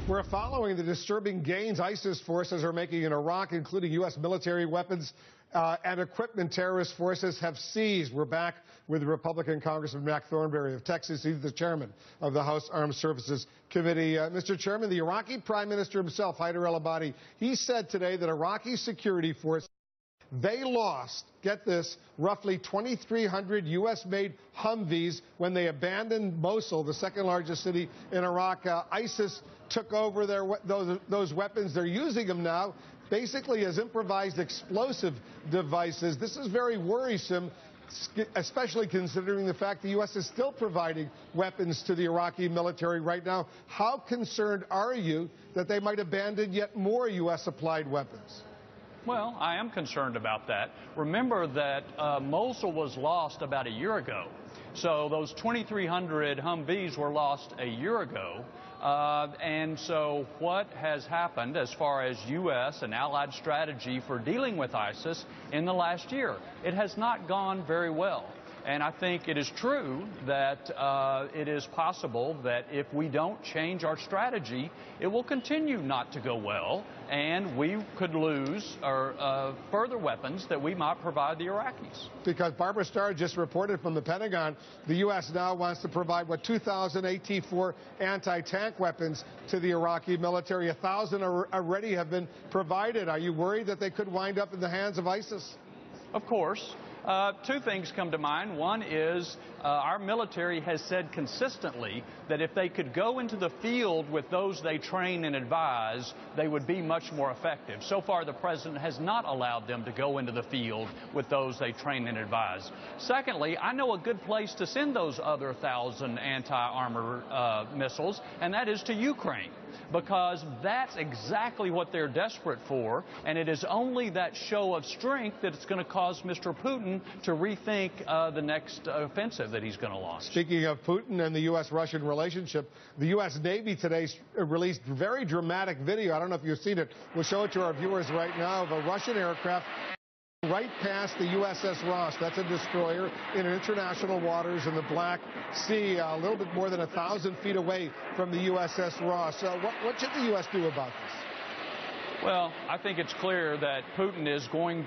We're following the disturbing gains ISIS forces are making in Iraq, including U.S. military weapons and equipment terrorist forces have seized. We're back with Republican Congressman Mac Thornberry of Texas. He's the chairman of the House Armed Services Committee. Mr. Chairman, the Iraqi Prime Minister himself, Haider al-Abadi, he said today that Iraqi security forces, they lost, get this, roughly 2,300 U.S.-made Humvees when they abandoned Mosul, the second largest city in Iraq. ISIS took over those weapons. They're using them now basically as improvised explosive devices. This is very worrisome, especially considering the fact the U.S. is still providing weapons to the Iraqi military right now. How concerned are you that they might abandon yet more U.S.-supplied weapons? Well, I am concerned about that. Remember that Mosul was lost about a year ago. So those 2,300 Humvees were lost a year ago. And so what has happened as far as U.S. and allied strategy for dealing with ISIS in the last year? It has not gone very well. And I think it is true that it is possible that if we don't change our strategy, it will continue not to go well, and we could lose further weapons that we might provide the Iraqis. Because Barbara Starr just reported from the Pentagon, the U.S. now wants to provide, 2,000 AT-4 anti-tank weapons to the Iraqi military. 1,000 already have been provided. Are you worried that they could wind up in the hands of ISIS? Of course. Two things come to mind. One is our military has said consistently that if they could go into the field with those they train and advise, they would be much more effective. So far, the president has not allowed them to go into the field with those they train and advise. Secondly, I know a good place to send those other 1,000 anti-armor missiles, and that is to Ukraine, because that's exactly what they're desperate for, and it is only that show of strength that it's going to cause Mr. Putin to rethink the next offensive that he's going to launch. Speaking of Putin and the U.S.-Russian relationship, the U.S. Navy today released very dramatic video. I don't know if you've seen it. We'll show it to our viewers right now of a Russian aircraft right past the USS Ross. That's a destroyer in international waters in the Black Sea, a little bit more than 1,000 feet away from the USS Ross. What should the U.S. do about this? Well, I think it's clear that Putin is going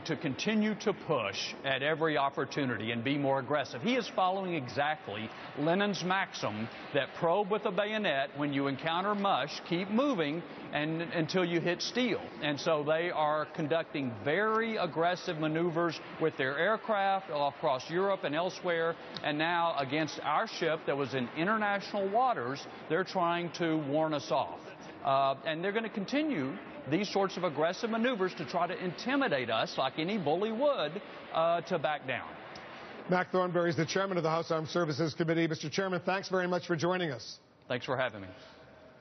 to continue to push at every opportunity and be more aggressive. He is following exactly Lenin's maxim that probe with a bayonet. When you encounter mush, keep moving until you hit steel. And so they are conducting very aggressive maneuvers with their aircraft across Europe and elsewhere. And now against our ship that was in international waters, they're trying to warn us off. And they're going to continue these sorts of aggressive maneuvers to try to intimidate us, like any bully would, to back down. Mac Thornberry is the chairman of the House Armed Services Committee. Mr. Chairman, thanks very much for joining us. Thanks for having me.